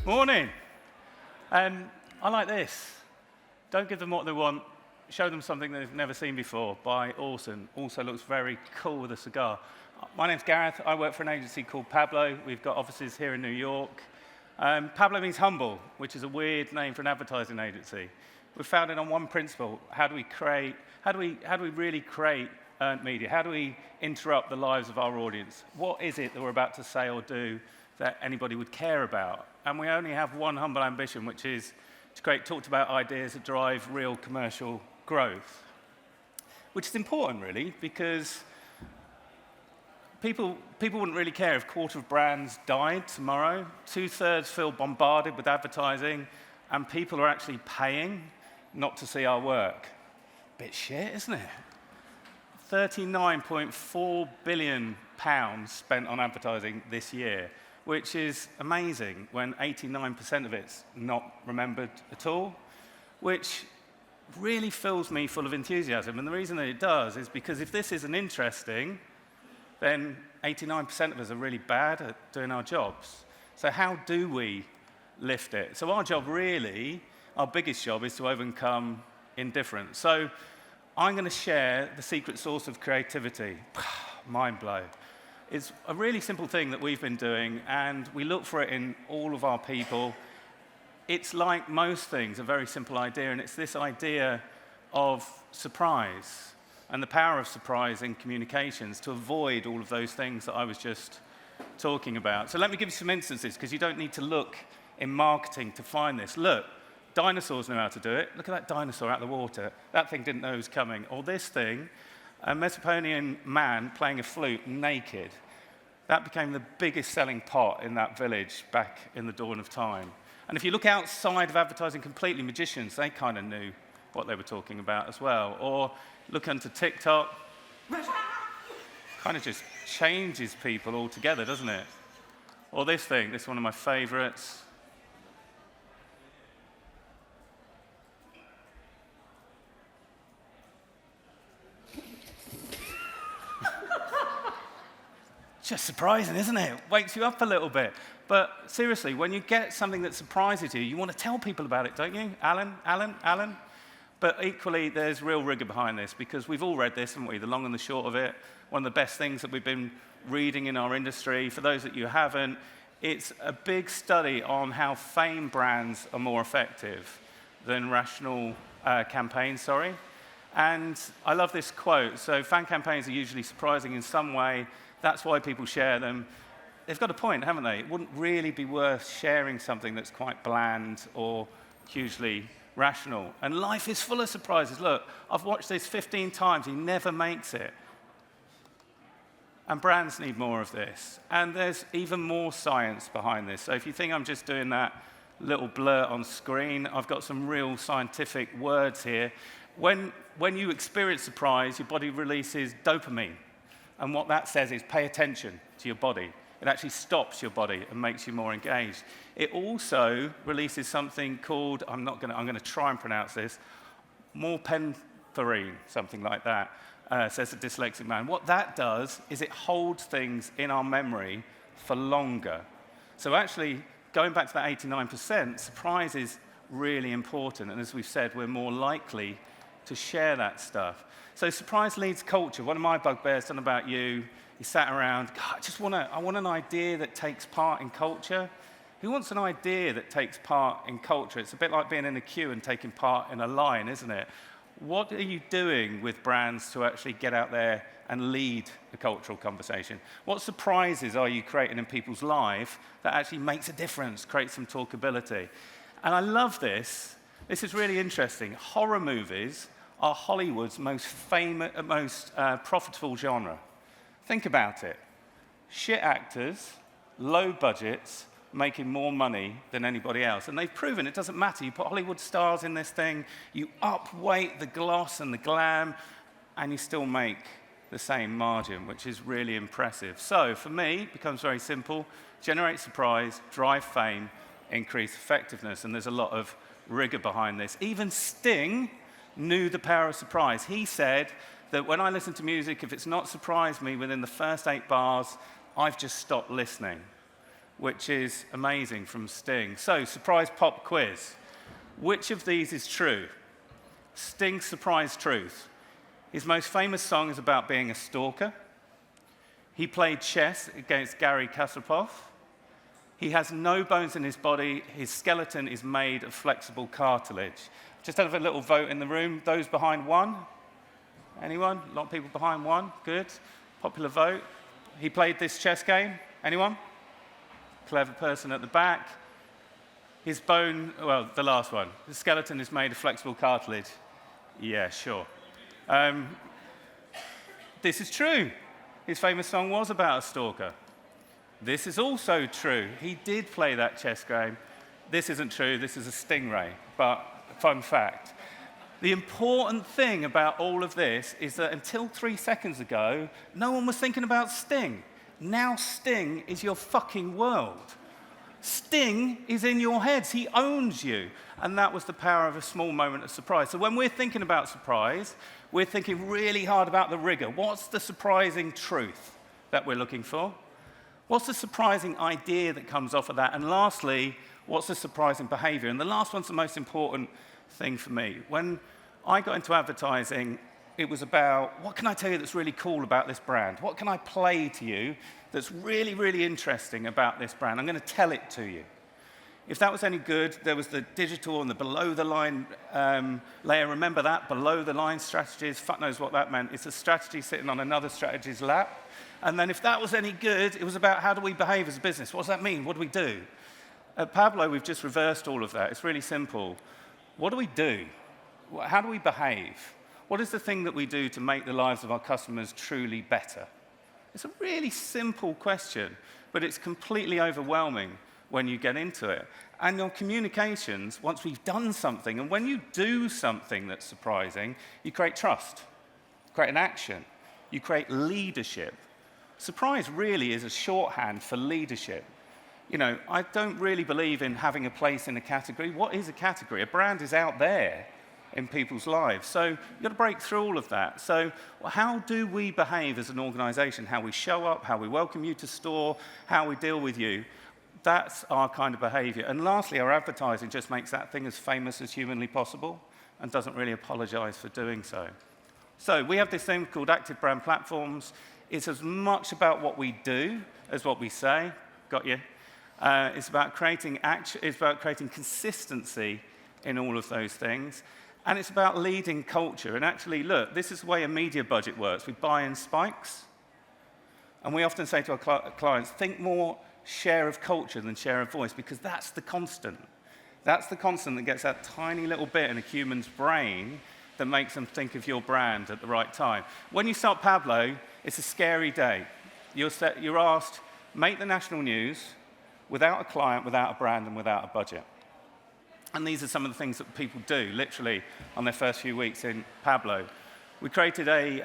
Morning. I like this. Don't give them what they want. Show them something they've never seen before by Orson. Also looks very cool with a cigar. My name's Gareth. I work for an agency called Pablo. We've got offices here in New York. Pablo means humble, which is a weird name for an advertising agency. We're founded on one principle. How do we really create earned media? How do we interrupt the lives of our audience? What is it that we're about to say or do that anybody would care about? And we only have one humble ambition, which is to create talked-about ideas that drive real commercial growth, which is important, really, because people wouldn't really care if a quarter of brands died tomorrow. 2/3 feel bombarded with advertising, and people are actually paying not to see our work. Bit shit, isn't it? £39.4 billion spent on advertising this year, which is amazing when 89% of it's not remembered at all, which really fills me full of enthusiasm. And the reason that it does is because if this isn't interesting, then 89% of us are really bad at doing our jobs. So how do we lift it? So our job really, our biggest job, is to overcome indifference. So I'm going to share the secret source of creativity. Mind blow. It's a really simple thing that we've been doing, and we look for it in all of our people. It's like most things, a very simple idea, and it's this idea of surprise and the power of surprise in communications to avoid all of those things that I was just talking about. So let me give you some instances, because you don't need to look in marketing to find this. Look, dinosaurs know how to do it. Look at that dinosaur out of the water. That thing didn't know it was coming. Or this thing, a Mesopotamian man playing a flute naked. That became the biggest selling pot in that village back in the dawn of time. And if you look outside of advertising completely, magicians, they kind of knew what they were talking about as well. Or look onto TikTok. Kind of just changes people altogether, doesn't it? Or this thing, this is one of my favorites. Just surprising, isn't it? Wakes you up a little bit. But seriously, when you get something that surprises you, you want to tell people about it, don't you? Alan? But equally, there's real rigor behind this, because we've all read this, haven't we? The long and the short of it. One of the best things that we've been reading in our industry. For those that you haven't, it's a big study on how fame brands are more effective than rational campaigns, And I love this quote. So fan campaigns are usually surprising in some way. That's why people share them. They've got a point, haven't they? It wouldn't really be worth sharing something that's quite bland or hugely rational. And life is full of surprises. Look, I've watched this 15 times. He never makes it. And brands need more of this. And there's even more science behind this. So if you think I'm just doing that little blur on screen, I've got some real scientific words here. When you experience surprise, your body releases dopamine. And what that says is pay attention to your body. It actually stops your body and makes you more engaged. It also releases something called, I'm going to try and pronounce this, norepinephrine, something like that, says a dyslexic man. What that does is it holds things in our memory for longer. So actually, going back to that 89%, surprise is really important. And as we've said, we're more likely to share that stuff. So surprise leads culture. One of my bugbears, done about you, you sat around, God, I want an idea that takes part in culture. Who wants an idea that takes part in culture? It's a bit like being in a queue and taking part in a line, isn't it? What are you doing with brands to actually get out there and lead the cultural conversation? What surprises are you creating in people's life that actually makes a difference, creates some talkability? And I love this. This is really interesting. Horror movies are Hollywood's most profitable genre. Think about it. Shit actors, low budgets, making more money than anybody else. And they've proven it doesn't matter. You put Hollywood stars in this thing, you upweight the gloss and the glam, and you still make the same margin, which is really impressive. So for me, it becomes very simple. Generate surprise, drive fame, increase effectiveness. And there's a lot of rigor behind this. Even Sting knew the power of surprise. He said that when I listen to music, if it's not surprised me within the first 8 bars, I've just stopped listening. which is amazing from Sting. So, surprise pop quiz. Which of these is true? Sting's surprise truth. His most famous song is about being a stalker. He played chess against Garry Kasparov. He has no bones in his body. His skeleton is made of flexible cartilage. Just have a little vote in the room. Those behind one? Anyone? A lot of people behind one. Good. Popular vote. He played this chess game. Anyone? Clever person at the back. His bone, well, the last one. His skeleton is made of flexible cartilage. Yeah, sure. This is true. His famous song was about a stalker. This is also true. He did play that chess game. This isn't true. This is a stingray. But fun fact. The important thing about all of this is that until 3 seconds ago, no one was thinking about Sting. Now Sting is your fucking world. Sting is in your heads. He owns you. And that was the power of a small moment of surprise. So when we're thinking about surprise, we're thinking really hard about the rigor. What's the surprising truth that we're looking for? What's the surprising idea that comes off of that? And lastly, what's the surprising behavior? And the last one's the most important thing for me. When I got into advertising, it was about, what can I tell you that's really cool about this brand? What can I play to you that's really, really interesting about this brand? I'm going to tell it to you. If that was any good, there was the digital and the below-the-line layer. Remember that? Below-the-line strategies. Fuck knows what that meant. It's a strategy sitting on another strategy's lap. And then if that was any good, it was about how do we behave as a business? What does that mean? What do we do? At Pablo, we've just reversed all of that. It's really simple. What do we do? How do we behave? What is the thing that we do to make the lives of our customers truly better? It's a really simple question, but it's completely overwhelming when you get into it. And your communications, once we've done something, and when you do something that's surprising, you create trust, create an action, you create leadership. Surprise really is a shorthand for leadership. You know, I don't really believe in having a place in a category. What is a category? A brand is out there in people's lives. So you've got to break through all of that. So how do we behave as an organization? How we show up, how we welcome you to store, how we deal with you. That's our kind of behavior. And lastly, our advertising just makes that thing as famous as humanly possible and doesn't really apologize for doing so. So we have this thing called active brand platforms. It's as much about what we do as what we say. Got you? It's about creating action. It's about creating consistency in all of those things. And it's about leading culture. And actually, look, this is the way a media budget works. We buy in spikes. And we often say to our clients, think more share of culture than share of voice, because that's the constant. That's the constant that gets that tiny little bit in a human's brain that makes them think of your brand at the right time. When you start Pablo, it's a scary day. You're asked, make the national news without a client, without a brand, and without a budget. And these are some of the things that people do, literally, on their first few weeks in Pablo. We created a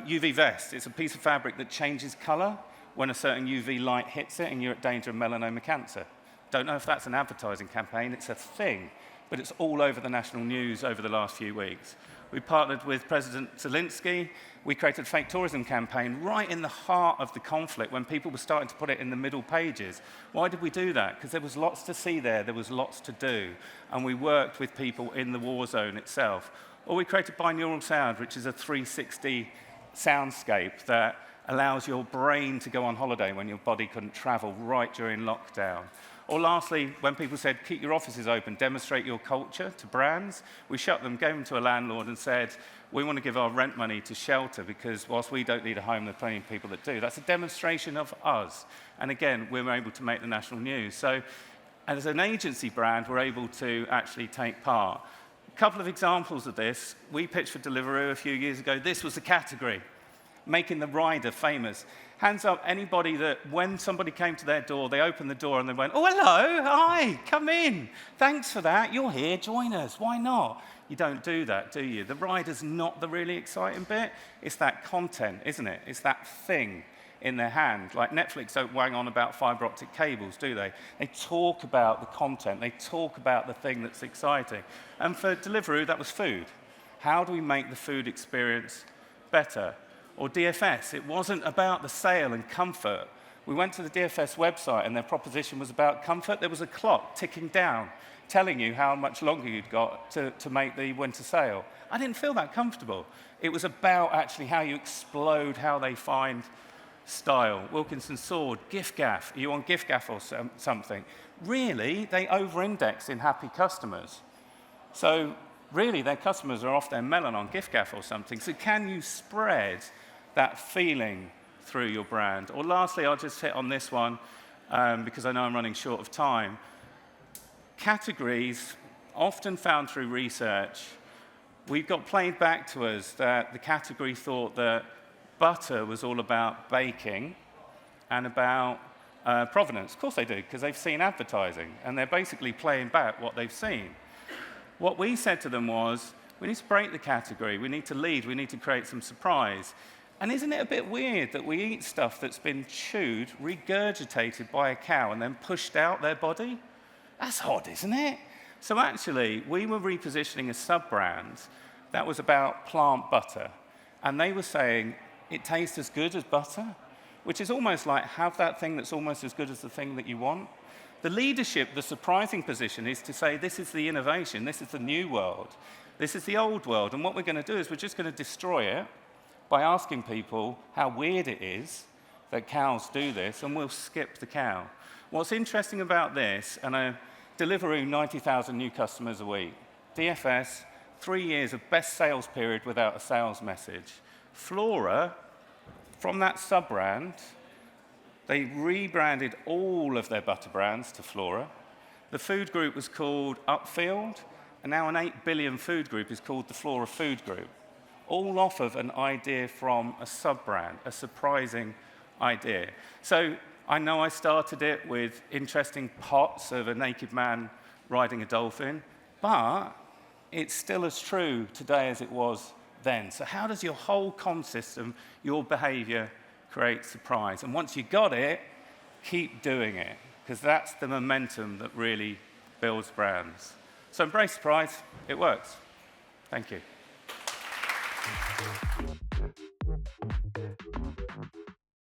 UV vest. It's a piece of fabric that changes color when a certain UV light hits it and you're at danger of melanoma cancer. Don't know if that's an advertising campaign. It's a thing. But it's all over the national news over the last few weeks. We partnered with President Zelensky. We created a fake tourism campaign right in the heart of the conflict when people were starting to put it in the middle pages. Why did we do that? Because there was lots to see there was lots to do. And we worked with people in the war zone itself. Or we created binaural sound, which is a 360 soundscape that allows your brain to go on holiday when your body couldn't travel right during lockdown. Or lastly, when people said, keep your offices open, demonstrate your culture to brands, we shut them, gave them to a landlord and said, we want to give our rent money to shelter because whilst we don't need a home, there are plenty of people that do. That's a demonstration of us. And again, we were able to make the national news. So as an agency brand, we're able to actually take part. A couple of examples of this. We pitched for Deliveroo a few years ago. This was the category, making the rider famous. Hands up anybody that when somebody came to their door, they opened the door and they went, oh, hello, hi, come in. Thanks for that. You're here, join us. Why not? You don't do that, do you? The rider's not the really exciting bit. It's that content, isn't it? It's that thing in their hand. Like Netflix don't wang on about fiber optic cables, do they? They talk about the content. They talk about the thing that's exciting. And for Deliveroo, that was food. How do we make the food experience better? Or DFS, it wasn't about the sale and comfort. We went to the DFS website and their proposition was about comfort. There was a clock ticking down, telling you how much longer you'd got to make the winter sale. I didn't feel that comfortable. It was about actually how you explode, how they find style. Wilkinson sword, GiffGaff. Are you on GiffGaff or something? Really, they over-index in happy customers. So really, their customers are off their melon on GiffGaff or something. So can you spread that feeling through your brand? Or lastly, I'll just hit on this one because I know I'm running short of time. Categories, often found through research, we've got played back to us that the category thought that butter was all about baking and about provenance. Of course they do, because they've seen advertising, and they're basically playing back what they've seen. What we said to them was, we need to break the category, we need to lead, we need to create some surprise. And isn't it a bit weird that we eat stuff that's been chewed, regurgitated by a cow, and then pushed out their body? That's odd, isn't it? So actually, we were repositioning a sub-brand that was about plant butter. And they were saying, it tastes as good as butter, which is almost like have that thing that's almost as good as the thing that you want. The leadership, the surprising position is to say, this is the innovation, this is the new world, this is the old world. And what we're going to do is we're just going to destroy it by asking people how weird it is that cows do this, and we'll skip the cow. What's interesting about this, and Deliveroo, 90,000 new customers a week. DFS, 3 years of best sales period without a sales message. Flora, from that sub-brand, they rebranded all of their butter brands to Flora. The food group was called Upfield, and now an 8 billion food group is called the Flora Food Group. All off of an idea from a sub-brand, a surprising idea. So I know I started it with interesting pots of a naked man riding a dolphin, but it's still as true today as it was then. So how does your whole comm system, your behavior, create surprise? And once you got it, keep doing it, because that's the momentum that really builds brands. So embrace surprise, it works. Thank you.